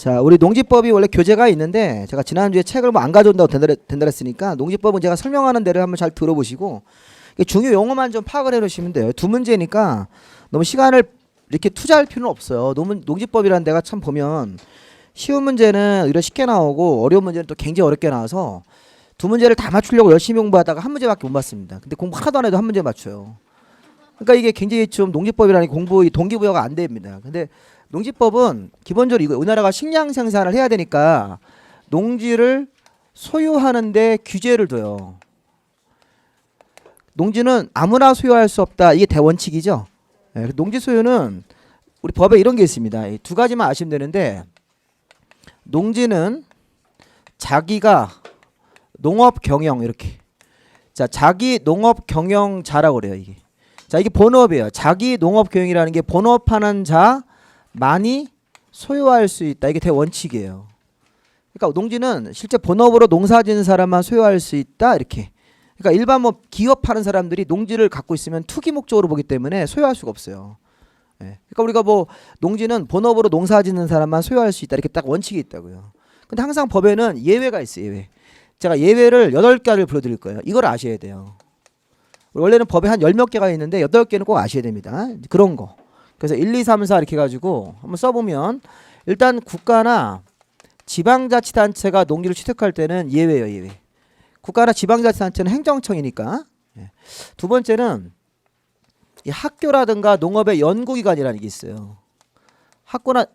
자, 우리 농지법이 원래 교재가 있는데 제가 지난주에 책을 뭐 안 가져온다고 된다 했으니까 농지법은 제가 설명하는 대로 한번 잘 들어보시고 중요 용어만 좀 파악을 해놓으시면 돼요. 두 문제니까 너무 시간을 이렇게 투자할 필요는 없어요. 농지법이라는 데가 참 보면 쉬운 문제는 오히려 쉽게 나오고 어려운 문제는 또 굉장히 어렵게 나와서 두 문제를 다 맞추려고 열심히 공부하다가 한 문제밖에 못 맞습니다. 근데 공부 하나도 안 해도 한 문제 맞춰요. 그러니까 이게 굉장히 좀 농지법이라는 공부 동기부여가 안 됩니다. 근데 농지법은 기본적으로 이거 우리나라가 식량 생산을 해야 되니까 농지를 소유하는데 규제를 둬요. 농지는 아무나 소유할 수 없다. 이게 대원칙이죠. 네, 농지 소유는 우리 법에 이런 게 있습니다. 이 두 가지만 아시면 되는데 농지는 자기가 농업 경영 이렇게 자 자기 농업 경영자라고 그래요. 이게 자 이게 본업이에요. 자기 농업 경영이라는 게 본업하는 자만이 소유할 수 있다. 이게 대원칙이에요. 그러니까 농지는 실제 본업으로 농사짓는 사람만 소유할 수 있다. 이렇게. 그러니까 일반 뭐 기업하는 사람들이 농지를 갖고 있으면 투기 목적으로 보기 때문에 소유할 수가 없어요. 예. 그러니까 우리가 뭐 농지는 본업으로 농사짓는 사람만 소유할 수 있다. 이렇게 딱 원칙이 있다고요. 근데 항상 법에는 예외가 있어요. 예외. 제가 예외를 8가지를 불러드릴 거예요. 이걸 아셔야 돼요. 원래는 법에 한 10몇 개가 있는데 8개는 꼭 아셔야 됩니다. 그런 거. 그래서 1, 2, 3, 4 이렇게 해가지고 한번 써보면 일단 국가나 지방자치단체가 농지를 취득할 때는 예외예요. 예외. 국가나 지방자치단체는 행정청이니까. 두 번째는 이 학교라든가 농업의 연구기관이라는 게 있어요. 학교나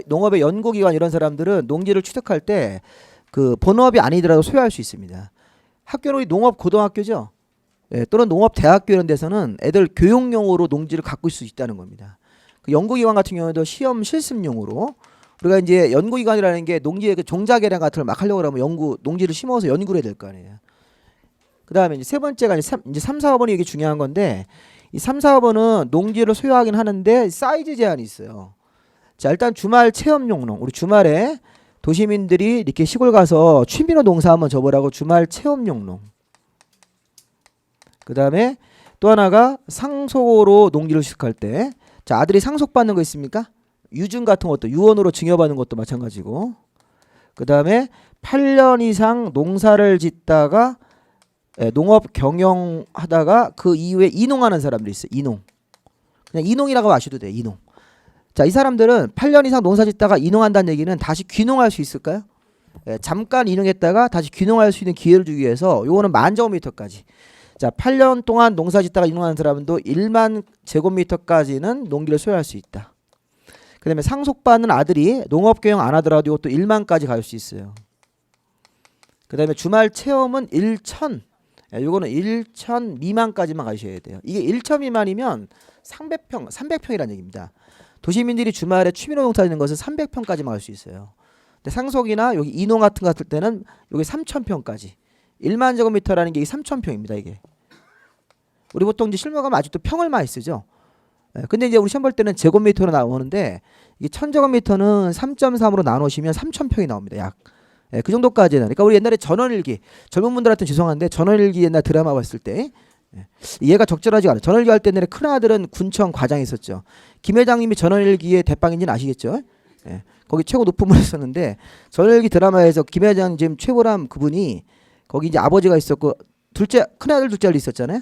농업의 연구기관 이런 사람들은 농지를 취득할 때 그 본업이 아니더라도 소유할 수 있습니다. 학교는 우리 농업 고등학교죠. 예, 또는 농업대학교 이런 데서는 애들 교육용으로 농지를 갖고 있을 수 있다는 겁니다. 그 연구기관 같은 경우에도 시험 실습용으로 우리가 이제 연구기관이라는 게 농지의 그 종자개량 같은 걸 막 하려고 하면 농지를 심어서 연구를 해야 될 거 아니에요. 그 다음에 이제 세 번째가 이제 3, 4번이 이게 중요한 건데 이 3, 4번은 농지를 소유하긴 하는데 사이즈 제한이 있어요. 자, 일단 주말 체험용농. 우리 주말에 도시민들이 이렇게 시골 가서 취미로 농사 한번 접으라고 주말 체험용농. 그 다음에 또 하나가 상속으로 농지를 취득할 때 자 아들이 상속받는 거 있습니까? 유증 같은 것도 유언으로 증여받는 것도 마찬가지고 그 다음에 8년 이상 농사를 짓다가 농업 경영하다가 그 이후에 이농하는 사람들이 있어요. 이농. 그냥 이농이라고 아셔도 돼요. 이농. 자, 이 사람들은 8년 이상 농사 짓다가 이농한다는 얘기는 다시 귀농할 수 있을까요? 잠깐 이농했다가 다시 귀농할 수 있는 기회를 주기 위해서 요거는 10,000제곱미터까지. 자, 8년 동안 농사 짓다가 이농하는 사람도 1만 제곱미터까지는 농지를 소유할 수 있다. 그 다음에 상속받는 아들이 농업 경영 안 하더라도 이것도 1만까지 갈 수 있어요. 그 다음에 주말 체험은 1,000. 요거는 1,000 미만까지만 가셔야 돼요. 이게 1,000 미만이면 300평이라는 얘기입니다. 도시민들이 주말에 취미로 농사 짓는 것은 300평까지만 갈 수 있어요. 근데 상속이나 여기 이농 같은 거 같을 때는 여기 3,000평까지. 1만 제곱미터라는 게 3,000평입니다. 이게. 우리 보통 이제 실무 가면 아직도 평을 많이 쓰죠. 근데 이제 우리 시험 볼 때는 제곱미터로 나오는데 이게 1,000제곱미터는 3.3으로 나누시면 3,000평이 나옵니다. 약. 그 정도까지는. 그러니까 우리 옛날에 전원일기 젊은 분들한테 죄송한데 전원일기 옛날 드라마 봤을 때 얘가 적절하지가 않아요. 전원일기 할 때 옛날에 큰아들은 군청 과장이 있었죠. 김 회장님이 전원일기의 대빵인지는 아시겠죠? 거기 최고 높은 분이었었는데 전원일기 드라마에서 김 회장 지금 최보람 그분이 거기 이제 아버지가 있었고 큰아들 둘째 아들 있었잖아요.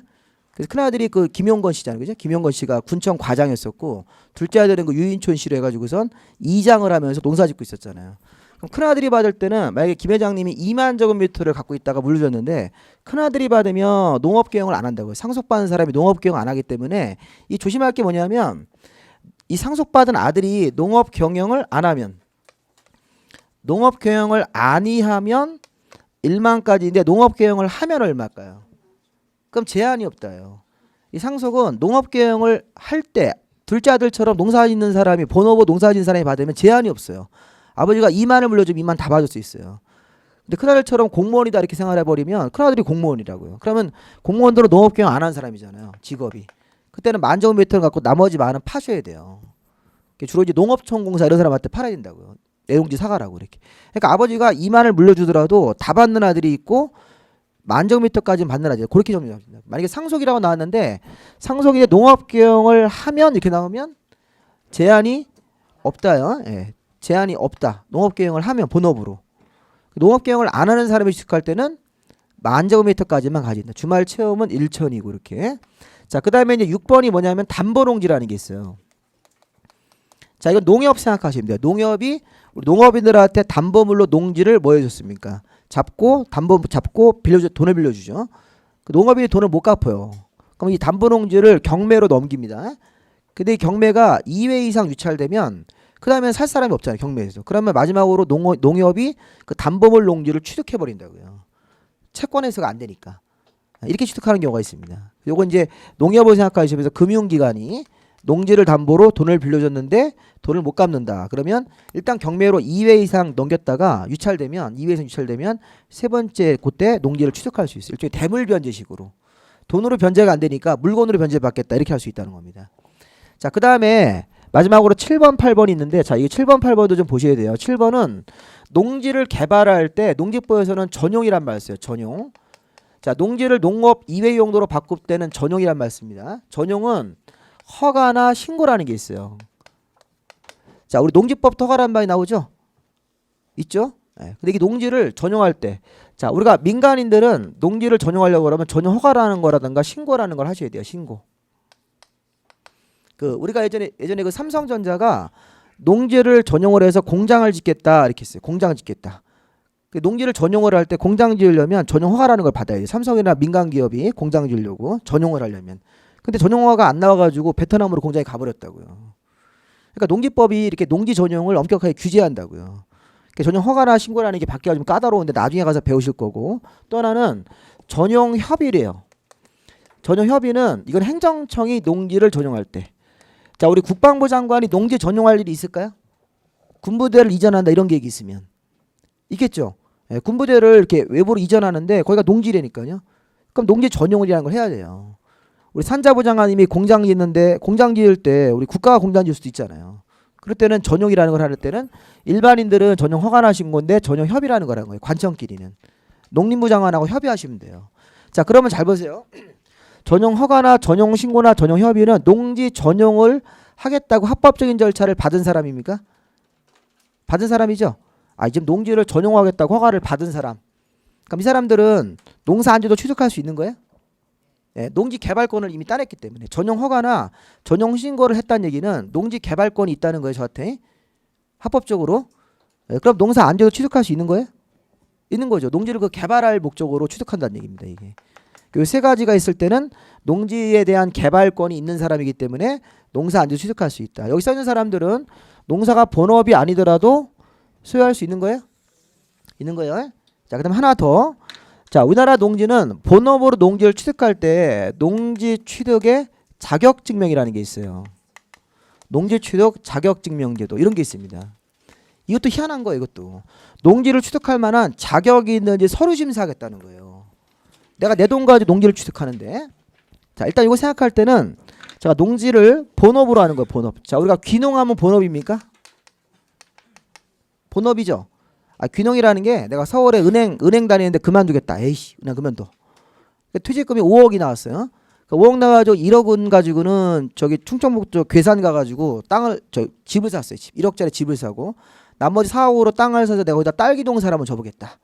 그래서 큰아들이 그 김용건 씨잖아요. 그죠? 김용건 씨가 군청 과장이었었고 둘째 아들은 그 유인촌 씨로 해가지고선 이장을 하면서 농사 짓고 있었잖아요. 그럼 큰아들이 받을 때는 만약에 김 회장님이 2만 제곱미터를 갖고 있다가 물려줬는데 큰아들이 받으면 농업경영을 안 한다고요. 상속받은 사람이 농업경영 안 하기 때문에 이 조심할 게 뭐냐면 이 상속받은 아들이 농업경영을 안 하면 농업경영을 아니하면 1만까지인데 농업경영을 하면 얼마일까요? 그럼 제한이 없다요. 이 상속은 농업경영을 할 때 둘째 아들처럼 농사 짓는 사람이 본업으로 농사 짓는 사람이 받으면 제한이 없어요. 아버지가 2만을 물려주면 2만 다 받을 수 있어요. 근데 큰아들처럼 공무원이다 이렇게 생각해버리면 큰아들이 공무원이라고요. 그러면 공무원들은 농업경영 안 하는 사람이잖아요. 직업이. 그때는 10,000제곱미터를 갖고 나머지 만은 파셔야 돼요. 주로 이제 농업촌공사 이런 사람한테 팔아야 된다고요. 내농지 사가라고 이렇게. 그러니까 아버지가 2만을 물려주더라도 다 받는 아들이 있고 10,000제곱미터까지는 받는 아들. 그렇게 정리합니다. 만약에 상속이라고 나왔는데 상속이 농업경영을 하면 이렇게 나오면 제한이 없다요. 예. 제한이 없다. 농업경영을 하면 본업으로. 농업경영을 안 하는 사람이 취득할 때는 10,000제곱미터까지만 가진다. 주말 체험은 1,000이고 이렇게. 자, 그 다음에 이제 6번이 뭐냐면 담보농지라는 게 있어요. 자, 이건 농협 생각하시면 돼요. 농협이 우리 농업인들한테 담보물로 농지를 뭐 해줬습니까? 잡고 돈을 빌려주죠. 그 농업인이 돈을 못 갚아요. 그럼 이 담보농지를 경매로 넘깁니다. 근데 이 경매가 2회 이상 유찰되면 그 다음에 살 사람이 없잖아요. 경매에서. 그러면 마지막으로 농협이 그 담보물 농지를 취득해 버린다고요. 채권 해소가 안 되니까. 이렇게 취득하는 경우가 있습니다. 요건 이제 농협을 생각하시면서 금융기관이 농지를 담보로 돈을 빌려줬는데 돈을 못 갚는다. 그러면 일단 경매로 2회 이상 넘겼다가 2회 이상 유찰되면 세 번째 그때 농지를 취득할 수 있어요. 일종의 대물 변제식으로. 돈으로 변제가 안 되니까 물건으로 변제받겠다. 이렇게 할 수 있다는 겁니다. 자, 그 다음에 마지막으로 7번, 8번이 있는데, 자, 이 7번, 8번도 좀 보셔야 돼요. 7번은 농지를 개발할 때 농지법에서는 전용이란 말 써요. 전용. 자, 농지를 농업 2회 용도로 바꿀 때는 전용이란 말 씁니다. 전용은 허가나 신고라는 게 있어요. 자, 우리 농지법 허가라는 말이 나오죠? 있죠? 네. 근데 이 농지를 전용할 때, 자, 우리가 민간인들은 농지를 전용하려고 그러면 전용 허가라는 거라든가 신고라는 걸 하셔야 돼요. 신고. 우리가 예전에 그 삼성전자가 농지를 전용을 해서 공장을 짓겠다 이렇게 했어요. 공장 짓겠다. 농지를 전용을 할 때 공장 지으려면 전용 허가라는 걸 받아야 돼요. 삼성이나 민간 기업이 공장 지으려고 전용을 하려면. 근데 전용 허가가 안 나와가지고 베트남으로 공장이 가버렸다고요. 그러니까 농지법이 이렇게 농지 전용을 엄격하게 규제한다고요. 그러니까 전용 허가나 신고라는 게 바뀌어가 좀 까다로운데 나중에 가서 배우실 거고. 또 하나는 전용 협의래요. 전용 협의는 이건 행정청이 농지를 전용할 때. 자, 우리 국방부 장관이 농지 전용할 일이 있을까요? 군부대를 이전한다 이런 계획이 있으면 있겠죠. 예, 군부대를 이렇게 외부로 이전하는데 거기가 농지라니까요. 그럼 농지 전용이라는 걸 해야 돼요. 우리 산자부 장관님이 공장 짓는데 공장 지을 때 우리 국가가 공장 지을 수도 있잖아요. 그럴 때는 전용이라는 걸 할 때는 일반인들은 전용 허가나 신고인데 전용 협의라는 거라는 거예요. 관청끼리는. 농림부 장관하고 협의하시면 돼요. 자, 그러면 잘 보세요. 전용 허가나 전용 신고나 전용 협의는 농지 전용을 하겠다고 합법적인 절차를 받은 사람입니까? 받은 사람이죠. 지금 농지를 전용하겠다고 허가를 받은 사람. 그럼 이 사람들은 농사 안지도 취득할 수 있는 거예요? 네, 농지 개발권을 이미 따냈기 때문에 전용 허가나 전용 신고를 했다는 얘기는 농지 개발권이 있다는 거예요. 저한테 합법적으로. 네, 그럼 농사 안지도 취득할 수 있는 거예요? 있는 거죠. 농지를 그 개발할 목적으로 취득한다는 얘기입니다. 이게. 그 세 가지가 있을 때는 농지에 대한 개발권이 있는 사람이기 때문에 농사 안지도 취득할 수 있다. 여기 써 있는 사람들은 농사가 본업이 아니더라도 소유할 수 있는 거예요? 있는 거예요. 자, 그다음 하나 더. 자, 우리나라 농지는 본업으로 농지를 취득할 때 농지 취득의 자격증명이라는 게 있어요. 농지 취득 자격증명제도 이런 게 있습니다. 이것도 희한한 거예요. 이것도 농지를 취득할 만한 자격이 있는지 서류 심사하겠다는 거예요. 내가 내 돈 가지고 농지를 취득하는데, 자, 일단 이거 생각할 때는 제가 농지를 본업으로 하는 거예요. 본업. 자, 우리가 귀농하면 본업입니까? 본업이죠. 귀농이라는 게 내가 서울에 은행 다니는데 그만두겠다. 에이씨, 그냥 그만둬. 퇴직금이 5억이 나왔어요. 5억 나가지고 1억 원 가지고는 저기 충청북도 괴산 가가지고 집을 샀어요. 1억짜리 집을 사고 나머지 4억으로 땅을 사서 내가 거기다 딸기 농사를 한번 줘보겠다.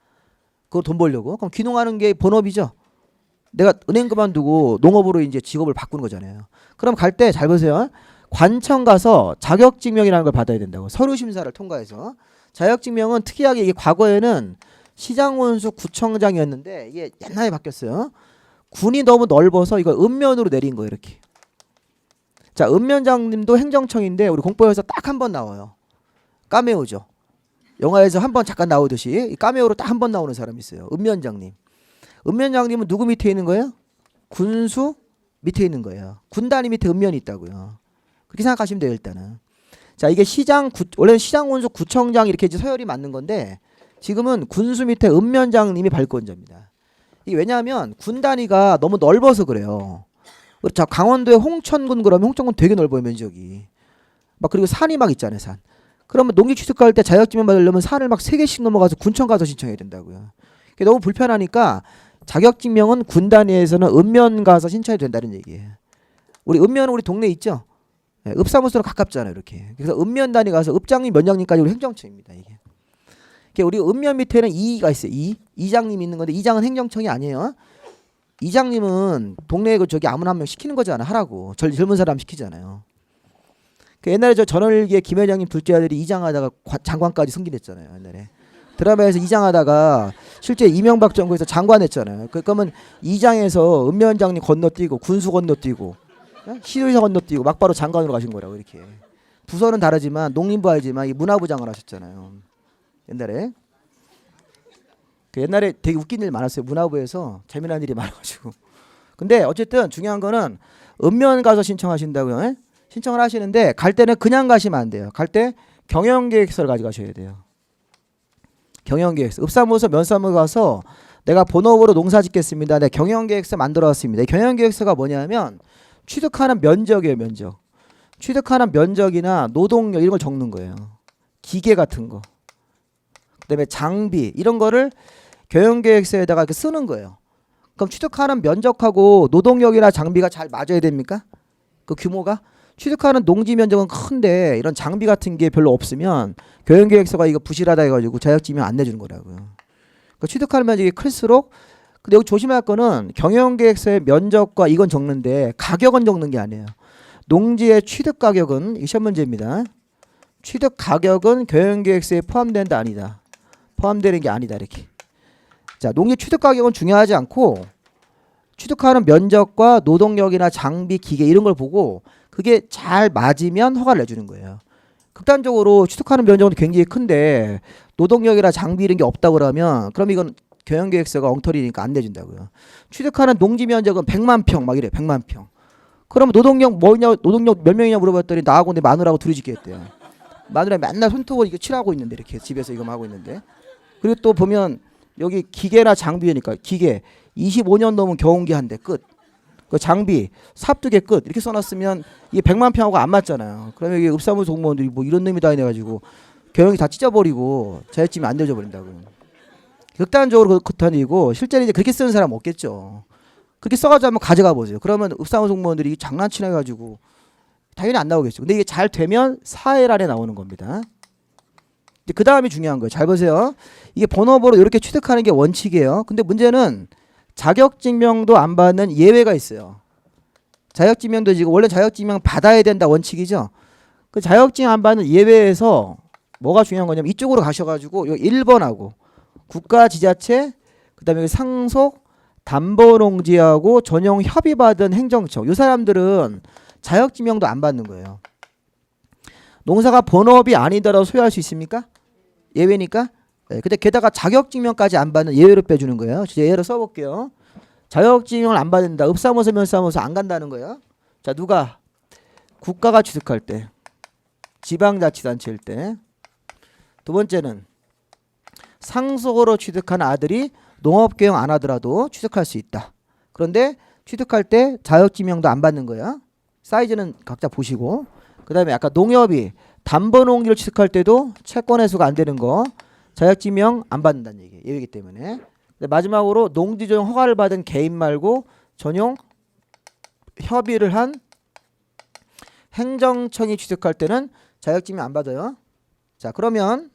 그거 돈 벌려고. 그럼 귀농하는 게 본업이죠. 내가 은행 그만두고 농업으로 이제 직업을 바꾸는 거잖아요. 그럼 갈 때 잘 보세요. 관청 가서 자격증명이라는 걸 받아야 된다고. 서류 심사를 통과해서. 자격증명은 특이하게 이게 과거에는 시장원수 구청장이었는데 이게 옛날에 바뀌었어요. 군이 너무 넓어서 이걸 읍면으로 내린 거예요. 이렇게. 자, 읍면장님도 행정청인데 우리 공법에서 딱 한 번 나와요. 까메오죠. 영화에서 한 번 잠깐 나오듯이 까메오로 딱 한 번 나오는 사람이 있어요. 읍면장님. 읍면장님은 누구 밑에 있는 거예요? 군수 밑에 있는 거예요. 군단위 밑에 읍면이 있다고요. 그렇게 생각하시면 돼요. 일단은. 자, 이게 원래는 시장원수 구청장 이렇게 서열이 맞는 건데 지금은 군수 밑에 읍면장님이 발권자입니다. 이게 왜냐하면 군 단위가 너무 넓어서 그래요. 자, 강원도의 홍천군 그러면 홍천군 되게 넓어요. 면적이. 막 그리고 산이 막 있잖아요. 산. 그러면 농지 취득할 때 자격증명 받으려면 산을 막 3개씩 넘어가서 군청 가서 신청해야 된다고요. 그게 너무 불편하니까 자격증명은 군 단위에서는 읍면 가서 신청해도 된다는 얘기예요. 우리 읍면은 우리 동네 있죠? 예, 읍사무소랑 가깝잖아요. 이렇게. 그래서 읍면단위 가서 읍장님, 면장님까지 우리 행정청입니다. 이게. 우리 읍면 밑에는 이가 있어요. 이장님이 있는 건데 이장은 행정청이 아니에요. 이장님은 동네에 그 저기 아무나 한 명 시키는 거잖아. 하라고. 젊은 사람 시키잖아요. 옛날에 저 전월기에 김 회장님 둘째 아들이 이장하다가 장관까지 승진했잖아요. 옛날에. 드라마에서 이장하다가 실제 이명박 정부에서 장관 했잖아요. 그러면 이장에서 읍면장님 건너뛰고 군수 건너뛰고 시도의사 건너뛰고 막바로 장관으로 가신 거라고 이렇게. 부서는 다르지만 농림부 알지만 문화부장을 하셨잖아요. 옛날에. 옛날에 되게 웃긴 일 많았어요. 문화부에서 재미난 일이 많아가지고. 근데 어쨌든 중요한 거는 읍면 가서 신청하신다고요. 에? 신청을 하시는데 갈 때는 그냥 가시면 안 돼요. 갈 때 경영계획서를 가져가셔야 돼요. 경영계획서. 읍사무소 면사무 가서 내가 본업으로 농사 짓겠습니다. 네, 경영계획서 만들어 왔습니다. 경영계획서가 뭐냐면 취득하는 면적이에요. 면적. 취득하는 면적이나 노동력 이런 걸 적는 거예요. 기계 같은 거. 그다음에 장비 이런 거를 경영계획서에다가 이렇게 쓰는 거예요. 그럼 취득하는 면적하고 노동력이나 장비가 잘 맞아야 됩니까? 그 규모가? 취득하는 농지 면적은 큰데 이런 장비 같은 게 별로 없으면 경영계획서가 이거 부실하다 해가지고 자격지명 안 내주는 거라고요. 그러니까 취득하는 면적이 클수록 근데 여기 조심할 거는 경영계획서의 면적과 이건 적는데 가격은 적는 게 아니에요. 농지의 취득 가격은 이 시험 문제입니다. 취득 가격은 경영계획서에 포함된다 아니다. 포함되는 게 아니다 이렇게. 자, 농지 취득 가격은 중요하지 않고 취득하는 면적과 노동력이나 장비, 기계 이런 걸 보고 그게 잘 맞으면 허가를 내주는 거예요. 극단적으로 취득하는 면적은 굉장히 큰데 노동력이나 장비 이런 게 없다 그러면 그럼 이건 경영계획서가 엉터리니까 안 내준다고요. 취득하는 농지 면적은 100만 평 막 이래. 100만 평. 그럼 노동력 뭐냐, 노동력 몇 명이냐 물어봤더니 나하고 내 마누라하고 둘이 짓겠대요. 마누라 맨날 손톱을 이거 칠하고 있는데 이렇게 집에서 이거 하고 있는데. 그리고 또 보면 여기 기계나 장비니까 기계 25년 넘은 경운기 한 대 끝. 그 장비 삽두개 끝 이렇게 써놨으면 이게 100만 평하고 안 맞잖아요. 그러면 이게 읍사무소 공무원들이 뭐 이런 놈이다 해가지고 경영이 다 찢어버리고 자격지명 안 내줘버린다고. 극단적으로 그렇다는 얘기고 실제로 이제 그렇게 쓰는 사람 없겠죠. 그렇게 써가지고 한번 가져가 보세요. 그러면 읍사무소 공무원들이 장난치나가지고 당연히 안 나오겠죠. 근데 이게 잘 되면 4일 안에 나오는 겁니다. 그 다음이 중요한 거예요. 잘 보세요. 이게 본업으로 이렇게 취득하는 게 원칙이에요. 근데 문제는 자격증명도 안 받는 예외가 있어요. 자격증명도 지금 원래 자격증명 받아야 된다 원칙이죠. 그 자격증명 안 받는 예외에서 뭐가 중요한 거냐면 이쪽으로 가셔가지고 요 1번하고 국가지자체 그다음에 상속 담보농지하고 전용 협의받은 행정처 이 사람들은 자격증명도 안 받는 거예요. 농사가 본업이 아니더라도 소유할 수 있습니까? 예외니까. 네, 근데 게다가 자격증명까지 안 받는 예외로 빼주는 거예요. 예외로 써볼게요. 자격증명을 안 받는다. 읍사무소 면사무소 안 간다는 거예요. 자, 누가? 국가가 취득할 때. 지방자치단체일 때. 두 번째는 상속으로 취득한 아들이 농업경영 안 하더라도 취득할 수 있다. 그런데 취득할 때 자격증명도 안 받는 거야. 사이즈는 각자 보시고. 그 다음에 아까 농협이 담보농지를 취득할 때도 채권 회수가 안 되는 거 자격증명 안 받는다는 얘기예요. 예외이기 때문에. 마지막으로 농지 전용 허가를 받은 개인 말고 전용 협의를 한 행정청이 취득할 때는 자격증명 안 받아요. 자, 그러면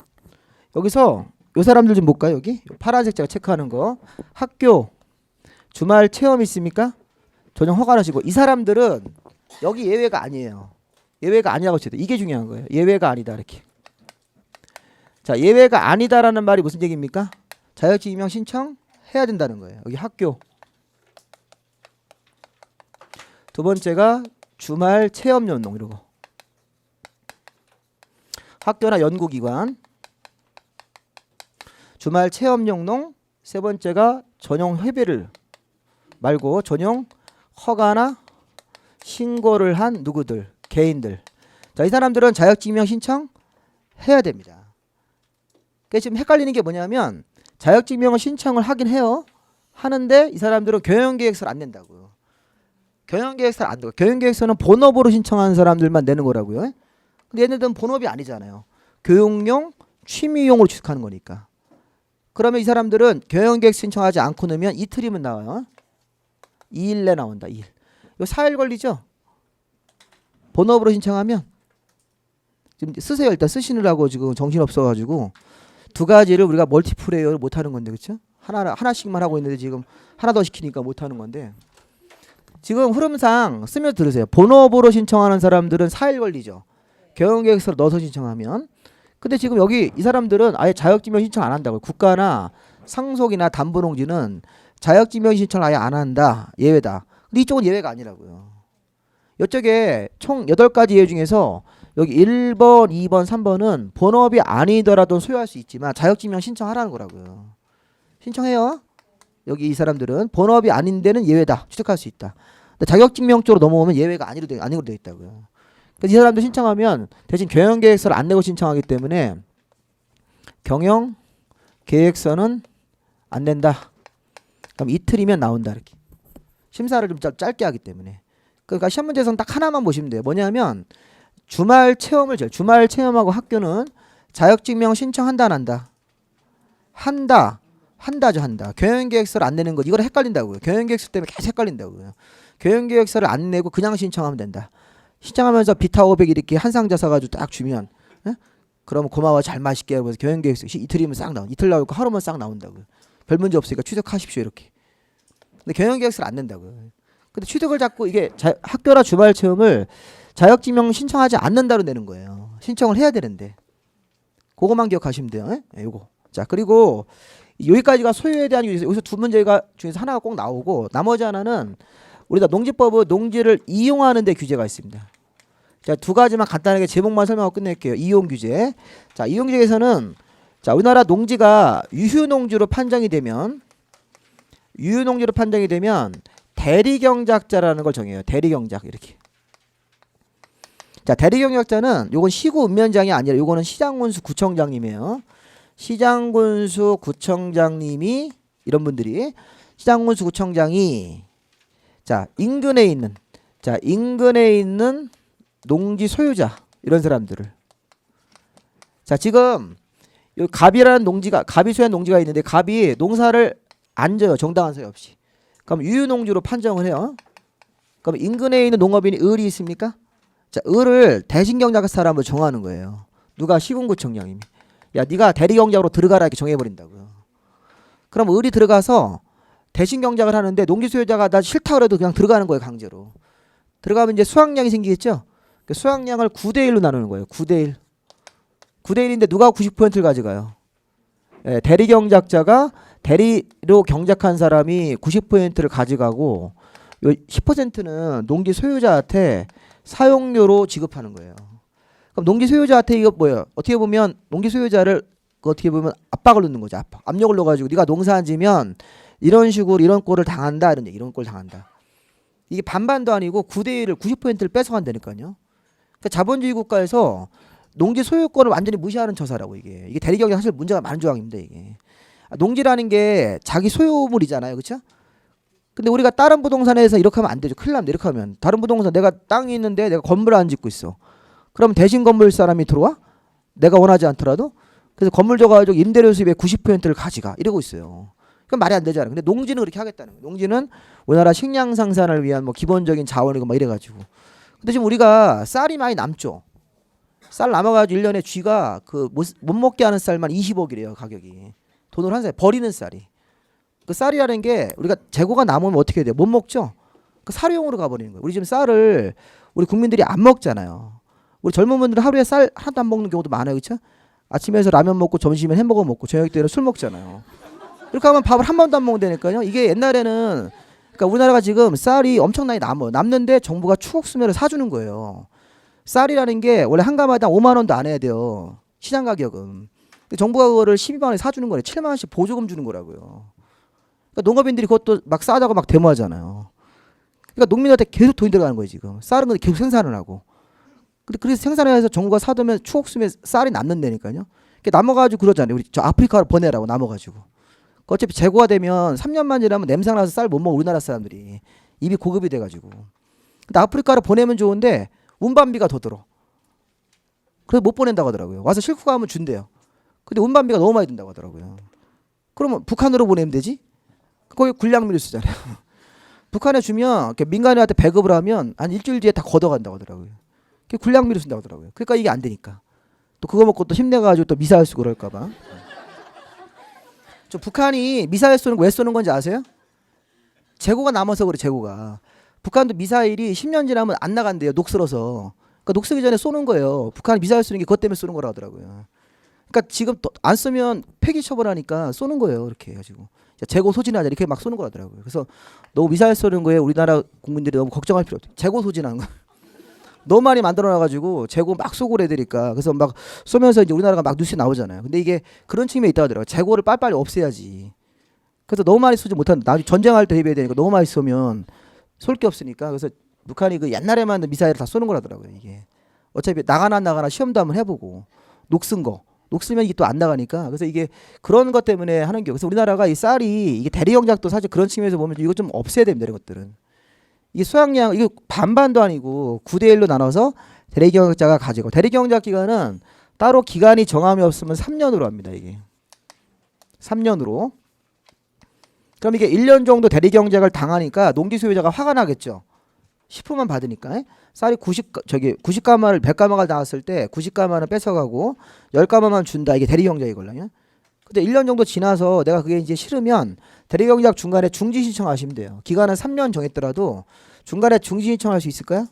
여기서 요 사람들 좀 볼까요? 여기 파란색 제가 체크하는 거 학교 주말 체험 있습니까? 전용 허가를 하시고 이 사람들은 여기 예외가 아니에요. 예외가 아니라고 쳐도 이게 중요한 거예요. 예외가 아니다 이렇게. 자, 예외가 아니다라는 말이 무슨 얘기입니까? 자격증명 신청 해야 된다는 거예요. 여기 학교. 두 번째가 주말 체험 연농 이러고. 학교나 연구기관. 주말 체험 연농. 세 번째가 전용 협의를 말고 전용 허가나 신고를 한 누구들? 개인들. 자, 이 사람들은 자격증명 신청 해야 됩니다. 그러니까 지금 헷갈리는 게 뭐냐면 자격증명을 신청을 하긴 해요. 하는데 이 사람들은 경영계획서를 안 낸다고요. 경영계획서를 안 내고 경영계획서는 본업으로 신청하는 사람들만 내는 거라고요. 근데 얘네들은 본업이 아니잖아요. 교육용, 취미용으로 취득하는 거니까. 그러면 이 사람들은 경영계획 신청하지 않고 넣으면 이틀이면 나와요. 2일 내 나온다. 2일. 이거 4일 걸리죠? 본업으로 신청하면 지금 쓰세요. 일단 쓰시느라고 지금 정신 없어가지고 두 가지를 우리가 멀티플레이어를 못 하는 건데, 그렇죠? 하나씩만 하고 있는데 지금 하나 더 시키니까 못 하는 건데, 지금 흐름상 쓰면 들으세요. 본업으로 신청하는 사람들은 4일 걸리죠. 경영계획서를 넣어서 신청하면. 근데 지금 여기 이 사람들은 아예 자격증명 신청 안 한다고요. 국가나 상속이나 담보농지는 자격증명 신청을 아예 안 한다. 예외다. 근데 이쪽은 예외가 아니라고요. 이쪽에 총 8가지 예외 중에서 여기 1번, 2번, 3번은 본업이 아니더라도 소유할 수 있지만 자격증명 신청하라는 거라고요. 신청해요. 여기 이 사람들은 본업이 아닌 데는 예외다. 취득할 수 있다. 근데 자격증명 쪽으로 넘어오면 예외가 아니로 돼 있다고요. 그래서 이 사람들 신청하면 대신 경영계획서를 안 내고 신청하기 때문에 경영계획서는 안 낸다. 그럼 이틀이면 나온다. 이렇게. 심사를 좀 짧게 하기 때문에. 그러니까 시험 문제에서는 딱 하나만 보시면 돼요. 뭐냐면 주말 체험하고 학교는 자격증명 신청한다 안 한다? 한다. 경영계획서를 안 내는 거 이거를 헷갈린다고요. 경영계획서 때문에 계속 헷갈린다고요. 경영계획서를 안 내고 그냥 신청하면 된다. 신청하면서 비타 500 이렇게 한 상자 사가지고 딱 주면, 에? 그러면 고마워 잘 마실게 하면서 경영계획서 이틀이면 싹 나온. 이틀 나오고 하루면 싹 나온다고요. 별 문제 없으니까 취득하십시오 이렇게. 근데 경영계획서를 안 낸다고요. 근데 취득을 자꾸 이게 학교나 주말 체험을 자격증명 신청하지 않는다로 내는 거예요. 신청을 해야 되는데. 그거만 기억하시면 돼요. 예, 요거. 자, 그리고 여기까지가 소유에 대한 규제. 여기서 두 문제가 중에서 하나가 꼭 나오고 나머지 하나는 우리가 농지법은 농지를 이용하는 데 규제가 있습니다. 자, 두 가지만 간단하게 제목만 설명하고 끝낼게요. 이용 규제. 자, 이용 규제에서는 자, 우리나라 농지가 유휴농지로 판정이 되면 대리경작자라는 걸 정해요. 대리경작 이렇게. 자, 대리경작자는 요건 시구 읍면장이 아니라 요거는 시장군수 구청장님이에요. 시장군수 구청장님이 이런 분들이 시장군수 구청장이 자, 인근에 있는 농지 소유자 이런 사람들을 자, 지금 요 갑이라는 농지가 갑이 소유한 농지가 있는데 갑이 농사를 안 져요. 정당한 소유 없이. 그럼 유휴농지로 판정을 해요. 그럼 인근에 있는 농업인이 을이 있습니까? 자, 을을 대신경작할 사람을 정하는 거예요. 누가 시군구청장님이. 야, 네가 대리경작으로 들어가라 이렇게 정해버린다고요. 그럼 을이 들어가서 대신경작을 하는데 농지 소유자가 나 싫다 그래도 그냥 들어가는 거예요. 강제로. 들어가면 이제 수확량이 생기겠죠. 그 수확량을 9대1로 나누는 거예요. 9대1. 9대1인데 누가 90%를 가져가요? 예, 대리경작자가 대리로 경작한 사람이 90%를 가져가고 요 10%는 농지 소유자한테 사용료로 지급하는 거예요. 그럼 농지 소유자한테 이거 뭐예요? 어떻게 보면 농지 소유자를 어떻게 보면 압박을 넣는 거죠. 압력을 넣어가지고 네가 농사 안 지면 이런 식으로 이런 꼴을 당한다. 이런 꼴 당한다. 이게 반반도 아니고 9대1을 90%를 뺏어간다니까요. 그러니까 자본주의 국가에서 농지 소유권을 완전히 무시하는 처사라고 이게. 이게 대리경제 사실 문제가 많은 조항입니다. 이게. 농지라는 게 자기 소유물이잖아요. 그렇죠? 근데 우리가 다른 부동산에서 이렇게 하면 안 되죠. 큰일 납니다. 이렇게 하면. 다른 부동산 내가 땅이 있는데 내가 건물을 안 짓고 있어. 그럼 대신 건물 사람이 들어와? 내가 원하지 않더라도? 그래서 건물 줘가지고 임대료 수입의 90%를 가져가. 이러고 있어요. 그럼 말이 안 되잖아요. 근데 농지는 그렇게 하겠다는 거예요. 농지는 우리나라 식량 생산을 위한 뭐 기본적인 자원이고 막 이래가지고. 근데 지금 우리가 쌀이 많이 남죠. 쌀 남아가지고 1년에 쥐가 그 못 먹게 하는 쌀만 20억이래요. 가격이. 돈을 한 살 버리는 쌀이. 그 쌀이라는 게 우리가 재고가 남으면 어떻게 해야 돼요? 못 먹죠. 그 사료용으로 가버리는 거예요. 우리 지금 쌀을 우리 국민들이 안 먹잖아요. 우리 젊은 분들은 하루에 쌀 하나도 안 먹는 경우도 많아요. 그렇죠? 아침에서 라면 먹고 점심에 햄버거 먹고 저녁 때는 술 먹잖아요. 이렇게 하면 밥을 한 번도 안 먹는다니까요. 이게 옛날에는 그러니까 우리나라가 지금 쌀이 엄청나게 남는데 정부가 추곡수매를 사주는 거예요. 쌀이라는 게 원래 한 가마당 5만 원도 안 해야 돼요. 시장 가격은. 정부가 그거를 12만 원에 사주는 거예요. 7만 원씩 보조금 주는 거라고요. 그러니까 농업인들이 그것도 막 싸다고 막 데모하잖아요. 그러니까 농민한테 계속 돈이 들어가는 거예요. 지금 쌀은 근데 계속 생산을 하고. 근데 그래서 생산해서 정부가 사두면 추곡수매 쌀이 남는다니까요. 남아가지고 그러잖아요. 우리 저 아프리카로 보내라고 남아가지고. 어차피 재고가 되면 3년만 지나면 냄새나서 쌀 못 먹어. 우리나라 사람들이 입이 고급이 돼가지고. 근데 아프리카로 보내면 좋은데 운반비가 더 들어. 그래서 못 보낸다고 하더라고요. 와서 싣고 가면 준대요. 근데 운반비가 너무 많이 든다고 하더라고요. 그러면 북한으로 보내면 되지? 거기 군량미를 쓰잖아요. 북한에 주면 민간인한테 배급을 하면 한 일주일 뒤에 다 걷어간다고 하더라고요. 군량미를 쓴다고 하더라고요. 그러니까 이게 안 되니까. 또 그거 먹고 또 힘내가지고 또 미사일 쏘고 그럴까봐. 저 북한이 미사일 쏘는 거 왜 쏘는 건지 아세요? 재고가 남아서 그래, 재고가. 북한도 미사일이 10년 지나면 안 나간대요, 녹슬어서. 그러니까 녹슬기 전에 쏘는 거예요. 북한이 미사일 쏘는 게 그것 때문에 쏘는 거라 하더라고요. 그러니까 지금 또 안 쓰면 폐기 처벌하니까 쏘는 거예요, 이렇게 해가지고. 재고 소진하자 이렇게 막 쏘는 거라더라고요. 그래서 너무 미사일 쏘는 거에 우리나라 국민들이 너무 걱정할 필요 없죠. 재고 소진하는 거. 너무 많이 만들어놔가지고 재고 막 쏘고 그래야 그래서 막 쏘면서 이제 우리나라가 막 뉴스에 나오잖아요. 근데 이게 그런 측면이 있다 하더라고요. 재고를 빨리빨리 없애야지. 그래서 너무 많이 쏘지 못한다. 나중에 전쟁할 때 대비해야 되니까 너무 많이 쏘면 쏠 게 없으니까. 그래서 북한이 그 옛날에 만든 미사일을 다 쏘는 거라더라고요. 이게 어차피 나가나 시험도 한번 해보고 녹슨 거. 녹으면 이게 또 안 나가니까. 그래서 이게 그런 것 때문에 하는 게. 그래서 우리나라가 이 쌀이 이게 대리 경작도 사실 그런 측면에서 보면 이거 좀 없애야 됩니다. 이런 것들은. 이게 수확량 이거 반반도 아니고 9대 1로 나눠서 대리 경작자가 가지고 대리 경작 기간은 따로 기간이 정함이 없으면 3년으로 합니다. 이게 3년으로. 그럼 이게 1년 정도 대리 경작을 당하니까 농지 소유자가 화가 나겠죠. 10%만 받으니까. 쌀이 90가마를 100가마가 나왔을 때 90가마는 뺏어가고 10가마만 준다. 이게 대리 경작이걸요. 근데 1년 정도 지나서 내가 그게 이제 싫으면 대리 경작 중간에 중지 신청하시면 돼요. 기간은 3년 정했더라도 중간에 중지 신청할 수 있을까요?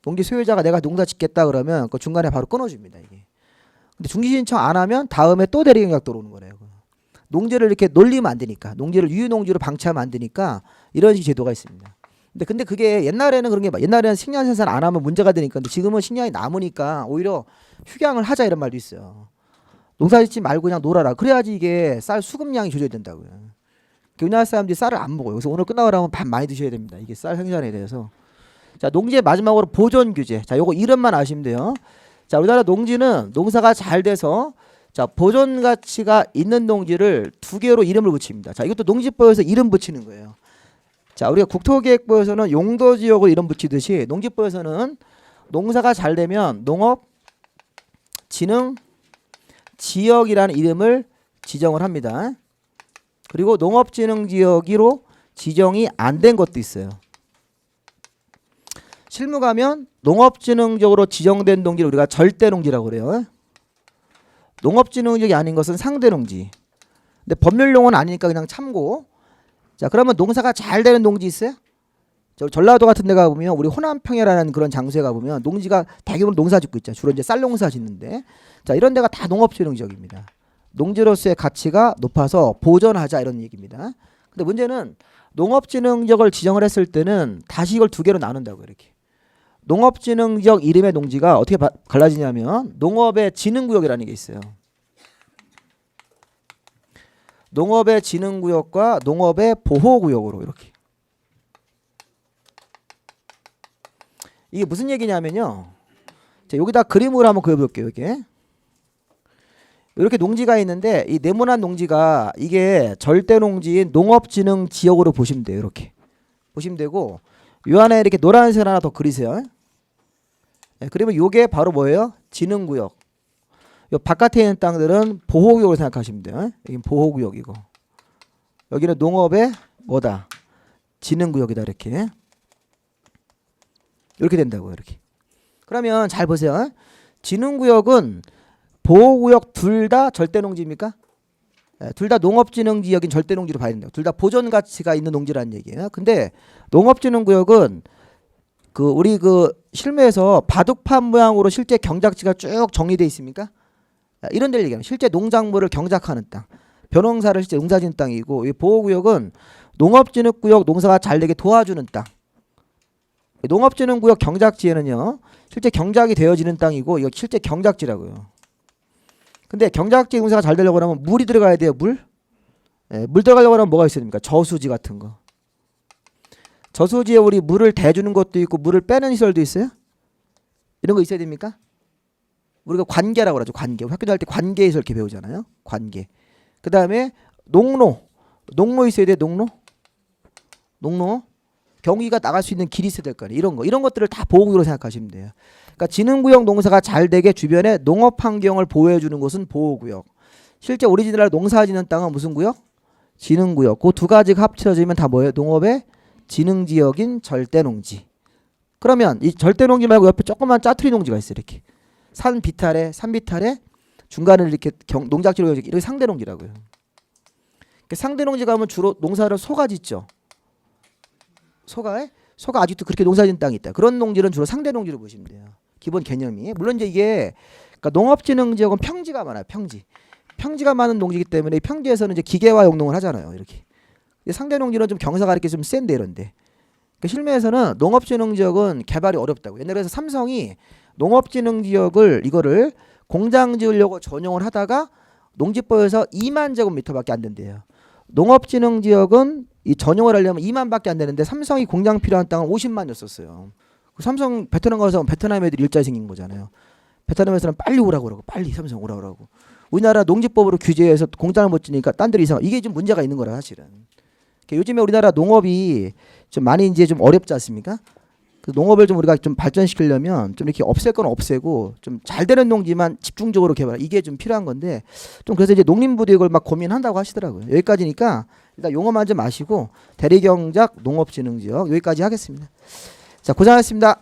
농지 소유자가 내가 농사 짓겠다 그러면 그 중간에 바로 끊어줍니다. 이게. 근데 중지 신청 안 하면 다음에 또 대리 경작 들어오는 거네요. 농지를 이렇게 놀리면 안 되니까, 농지를 유유농지로 방치하면 안 되니까 이런 식의 제도가 있습니다. 근데 그게 옛날에는 그런 게 옛날에는 식량 생산 안 하면 문제가 되니까, 근데 지금은 식량이 남으니까 오히려 휴양을 하자 이런 말도 있어요. 농사 짓지 말고 그냥 놀아라. 그래야지 이게 쌀 수급량이 조절이 된다고요. 우리나라 사람들이 쌀을 안 먹어요. 그래서 오늘 끝나고 나면 밥 많이 드셔야 됩니다. 이게 쌀 생산에 대해서. 자, 농지의 마지막으로 보존 규제. 자, 요거 이름만 아시면 돼요. 자, 우리나라 농지는 농사가 잘 돼서 자, 보존 가치가 있는 농지를 2개로 이름을 붙입니다. 자, 이것도 농지법에서 이름 붙이는 거예요. 자, 우리가 국토계획부에서는 용도 지역으로 이름 붙이듯이 농지법에서는 농사가 잘 되면 농업 진흥 지역이라는 이름을 지정을 합니다. 그리고 농업진흥지역으로 지정이 안 된 것도 있어요. 실무 가면 농업진흥적으로 지정된 농지를 우리가 절대농지라고 그래요. 농업진흥지역이 아닌 것은 상대농지. 근데 법률용어는 아니니까 그냥 참고. 자, 그러면 농사가 잘 되는 농지 있어요? 전라도 같은 데 가보면 우리 호남평야라는 그런 장소에 가보면 농지가 대규모로 농사 짓고 있죠. 주로 이제 쌀 농사 짓는데. 자, 이런 데가 다 농업진흥지역입니다. 농지로서의 가치가 높아서 보존하자 이런 얘기입니다. 근데 문제는 농업진흥지역을 지정을 했을 때는 다시 이걸 2개로 나눈다고 이렇게. 농업진흥지역 이름의 농지가 어떻게 갈라지냐면 농업의 진흥구역이라는 게 있어요. 농업의 진흥구역과 농업의 보호구역으로 이렇게. 이게 무슨 얘기냐면요. 자, 여기다 그림으로 한번 그려볼게요. 이렇게 농지가 있는데 이 네모난 농지가 이게 절대농지인 농업진흥지역으로 보시면 돼요. 이렇게 보시면 되고 요 안에 이렇게 노란색 하나 더 그리세요. 네, 그러면 요게 바로 뭐예요? 진흥구역. 요 바깥에 있는 땅들은 보호구역으로 생각하시면 돼요. 여긴 보호구역이고 여기는 농업의 뭐다? 진흥구역이다. 이렇게 된다고요. 이렇게. 그러면 잘 보세요. 진흥구역은 보호구역 둘 다 절대농지입니까? 네, 둘 다 농업진흥지역인 절대농지로 봐야 된다고. 둘 다 보존가치가 있는 농지라는 얘기예요. 근데 농업진흥구역은 우리 실무에서 바둑판 모양으로 실제 경작지가 쭉 정리되어 있습니까? 이런 데를 얘기하면 실제 농작물을 경작하는 땅, 벼농사를 실제 농사짓는 땅이고, 이 보호구역은 농업진흥구역 농사가 잘 되게 도와주는 땅. 농업진흥구역 경작지에는요, 실제 경작이 되어지는 땅이고, 이거 실제 경작지라고요. 근데 경작지 농사가 잘 되려고 하면 물이 들어가야 돼요. 물? 예, 물 들어가려고 하면 뭐가 있어야 됩니까? 저수지 같은 거. 저수지에 우리 물을 대주는 것도 있고 물을 빼는 시설도 있어요? 이런 거 있어야 됩니까? 우리가 관계라고 그러죠. 관계. 학교 다닐 때 관계에서 이렇게 배우잖아요. 관계. 그 다음에 농로. 농로 있어야 돼. 농로. 경기가 나갈 수 있는 길이 있어야 될 거 아니에요. 이런 거. 이런 것들을 다 보호구역으로 생각하시면 돼요. 그러니까 진흥구역 농사가 잘 되게 주변에 농업 환경을 보호해 주는 곳은 보호구역. 실제 오리지널 농사 짓는 땅은 무슨 구역? 진흥구역. 그 두 가지가 합쳐지면 다 뭐예요? 농업의 진흥지역인 절대농지. 그러면 이 절대 농지 말고 옆에 조그만 짜투리 농지가 있어요. 이렇게 산 비탈에 중간을 이렇게 농작지로 이렇게 상대 농지라고요. 상대 농지 가면 주로 농사를 소가 짓죠. 소가 아직도 그렇게 농사짓는 땅이 있다. 그런 농지는 주로 상대 농지로 보시면 돼요. 기본 개념이. 물론 이제 이게 그러니까 농업진흥지역은 평지가 많아요. 평지가 많은 농지이기 때문에 평지에서는 이제 기계화 용농을 하잖아요. 이렇게. 상대 농지는 좀 경사가 이렇게 좀 센데 이런데. 그러니까 실무에서는 농업진흥지역은 개발이 어렵다고. 옛날에 삼성이 농업진흥지역을 이거를 공장 지으려고 전용을 하다가 농지법에서 2만 제곱미터밖에 안 된대요. 농업진흥지역은 이 전용을 하려면 2만밖에 안 되는데 삼성이 공장 필요한 땅은 50만이었었어요. 삼성 베트남 가서 베트남 애들이 일자리 생긴 거잖아요. 베트남에서는 빨리 오라고 그러고 빨리 삼성 오라고 그러고 우리나라 농지법으로 규제해서 공장을 못 지니까 딴 데로 이상 이게 좀 문제가 있는 거라 사실은. 요즘에 우리나라 농업이 좀 많이 이제 좀 어렵지 않습니까? 그 농업을 좀 우리가 좀 발전시키려면 좀 이렇게 없앨 건 없애고 좀 잘 되는 농지만 집중적으로 개발 이게 좀 필요한 건데 좀 그래서 이제 농림부도 이걸 막 고민한다고 하시더라고요. 여기까지니까 일단 용어만 좀 아시고 대리경작 농업진흥지역 여기까지 하겠습니다. 자 고생하셨습니다.